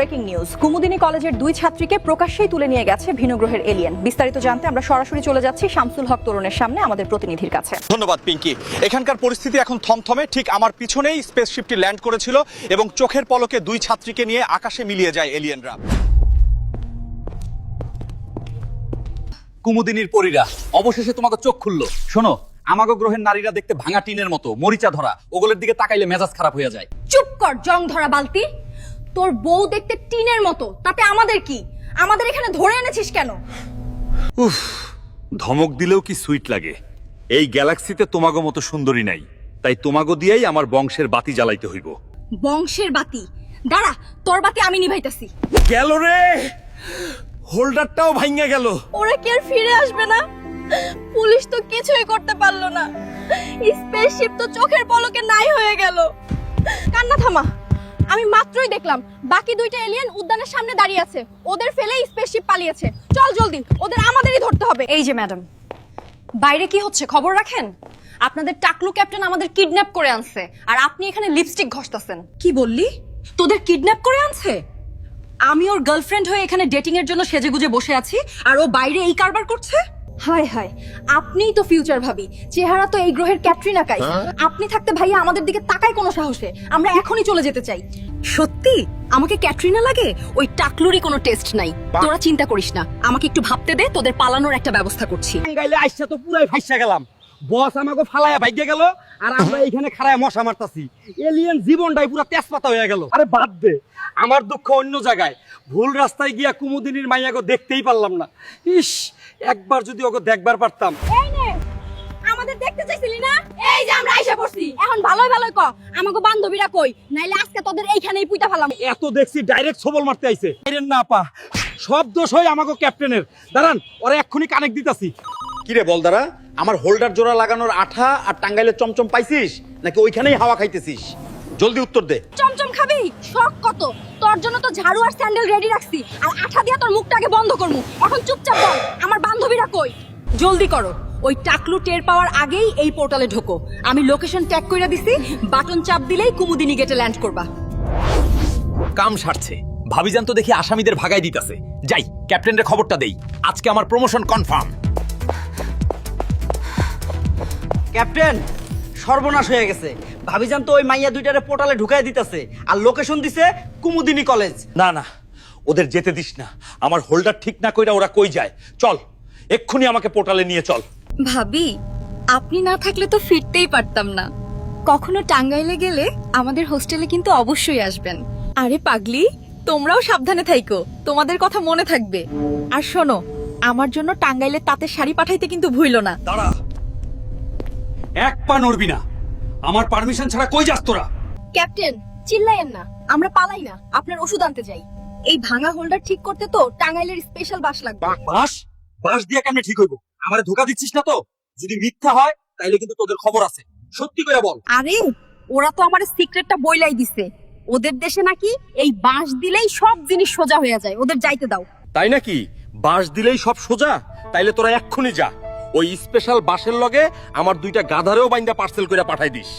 Breaking news, Kumudini কলেজের দুই ছাত্রীকে প্রকাশ্যেই তুলে নিয়ে গেছে ভিন্ন গ্রহের এলিয়েন। বিস্তারিত জানতে আমরা সরাসরি চলে যাচ্ছি শামসুল হক তরুণের সামনে, আমাদের প্রতিনিধির কাছে। ধন্যবাদ পিঙ্কি। এখানকার পরিস্থিতি এখন থমথমে। ঠিক আমার পিছনেই স্পেসশিপটি ল্যান্ড করেছিল এবং চোখের পলকে দুই ছাত্রীকে নিয়ে আকাশে মিলিয়ে যায় এলিয়েনরা। কুমুদিনীর পরীরা, অবশেষে তোমাকে চোখ খুললো। শোনো, আমাগো গ্রহের নারীরা দেখতে ভাঙা টিনের মতো, মরিচা ধরা, ওগুলোর দিকে তাকাইলে মেজাজ খারাপ হয়ে যায়। চুপ কর জং ধরা বালতি। তোর বউ দেখতে টিনের মতো, তাতে আমাদের কি? আমাদের এখানে ধরে এনেছিস কেন? উফ, ধমক দিলেও কি সুইট লাগে। এই গ্যালাক্সিতে তোমাগো মতো সুন্দরী নাই, তাই তোমাগো দিয়েই আমার বংশের বাতি জ্বালাইতে হইব। বংশের বাতি? দাঁড়া, তোর বাতি আমি নিভাইতাছি। গেল রে, হোল্ডারটাও ভাঙা গেল। ওরা কি আর ফিরে আসবে না? পুলিশ তো কিছুই করতে পারলো না। স্পেসশিপ তো চোখের পলকে নাই হয়ে গেল। কান্না থামা। আমি মাত্রই দেখলাম বাকি দুইটা এলিয়েন উদ্যানের সামনে দাঁড়িয়ে আছে। ওদের ফেলে স্পেসশিপ পালিয়েছে। চল জলদি, ওদের আমাদেরই ধরতে হবে। এই যে ম্যাডাম, বাইরে কি হচ্ছে খবর রাখেন? আপনাদের টাকলু ক্যাপ্টেন আমাদের কিডন্যাপ করে আনছে, আর আপনি এখানে লিপস্টিক ঘষতাছেন। কি বললি? তোদের কিডন্যাপ করে আনছে? আমি ওর গার্লফ্রেন্ড হয়ে এখানে ডেটিং এর জন্য সেজেগুজে বসে আছি, আর ও বাইরে এই কারবার করছে। হায় হায়, আপনিই তো ফিউচার ভাবি। চেহারা তো এই গ্রহের ক্যাটরিনা কাইফ। আপনি থাকতে ভাইয়া আমাদের দিকে তাকায় কোনো সাহসে? আমরা এখনই চলে যেতে চাই। সত্যি আমাকে ক্যাটরিনা লাগে? ওই টাকলুরই কোনো টেস্ট নাই। তোরা চিন্তা করিস না, আমাকে একটু ভাবতে দে, তোদের পালানোর একটা ব্যবস্থা করছি। গাইলে আইসা তো পুরাই ফাইসা গেলাম। বস আমাকে ফালায়া ভাগ্যে গেল, আর আমরা এইখানে খাড়ায় মশা মারতাছি। এলিয়েন জীবনটাই পুরো তেজপাতা হয়ে গেল। আরে বাদ দে, আমার দুঃখ অন্য জায়গায়। ভুল রাস্তায় গিয়া কুমুদিনীর মাইয়াকে দেখতেই পারলাম না। ইস, একবার যদি ওকে দেখবার পারতাম। এই নে, আমাদের দেখতে চাইছিলি না? এই যে আমরা আইসা পড়ছি। এখন ভালোই ভালোই ক, আমাকে বান্ধবীরা কই? নাইলে আজকে তোদের এইখানেই পুইতা ফেলাম। এত দেখছি ডাইরেক্ট সবল মারতে আইছে। আইরেন না পা, সব দোষ হয় আমাকে ক্যাপ্টেনের। দাঁড়ান, ওরা এক্ষুনি কানেক্ট দিতাছি। কিরে বল দাঁড়া, আমার হোল্ডার জোড়া লাগানোর আঠা আর টাঙ্গাইলের চমচম পাইছিস নাকি ওইখানেই হাওয়া খাইতেছিস? জলদি উত্তর দে। চমচম খাবি? শখ কত! তোর জন্য তো ঝাড়ু আর স্যান্ডেল রেডি রাখছি, আর আঠা দিয়া তোর মুখটাকে বন্ধ করমু। এখন চুপচাপ বল, আমার বান্ধবীরা কই? জলদি করো, ওই টাকলু টের পাওয়ার আগেই এই পোর্টালে ঢোকো। আমি লোকেশন ট্যাগ কইরা দিছি, বাটন চাপ দিলেই কুমুদিনী গেটে ল্যান্ড করবা। কাম সারছে, ভাবিজান তো দেখি আসামিদের ভাগাই দিতাছে। যাই, ক্যাপ্টেনের খবরটা দেই। আজকে আমার প্রমোশন কনফার্ম। ক্যাপ্টেন, সর্বনাশ হয়ে গেছে। ভাবিজান তো ওই মাইয়া দুইটারে পোর্টালে ঢুকাই দিতেছে, আর লোকেশন দিছে কুমুদিনী কলেজ। না না, ওদের যেতে দিস না। আমার হোল্ডার ঠিক না কইরা ওরা কই যায়। চল, এক্ষুনি আমাকে পোর্টালে নিয়ে চল। ভাবি, আপনি না থাকলে তো ফিরতেই পারতাম না। কখনো টাঙ্গাইলে গেলে আমাদের হোস্টেলে কিন্তু অবশ্যই আসবেন। আরে পাগলি, তোমরাও সাবধানে থাইকো, তোমাদের কথা মনে থাকবে। আর শোনো, আমার জন্য টাঙ্গাইলে তাঁতের শাড়ি পাঠাইতে কিন্তু ভুইলো না। দাঁড়া, এক পা নড়বি না। আমার পারমিশন ছাড়া কই যাস তোরা? ক্যাপ্টেন, চিল্লায়েন না, আমরা পালাই না, আপনার ওষুধ আনতে যাই। এই ভাঙা হোল্ডার ঠিক করতে তো টাঙ্গাইলের স্পেশাল বাস লাগবে। বাস? বাস দিয়ে কেমনে ঠিক হইব? আমারে ধোকা দিচ্ছিস না তো? যদি মিথ্যা হয় তাইলে কিন্তু তোদের খবর আছে। সত্যি করে বল। আরে, ওরা তো আমার সিক্রেটটা বইলাই দিছে। ওদের দেশে নাকি এই বাঁশ দিলেই সব জিনিস সোজা হয়ে যায়। ওদের যাইতে দাও। তাই নাকি? বাস দিলেই সব সোজা? তাইলে তোরা এক্ষুনি যা। ওই স্পেশাল বাসের লগে আমার দুইটা গাধারেও বাইন্দা পার্সেল করে পাঠাই দিস।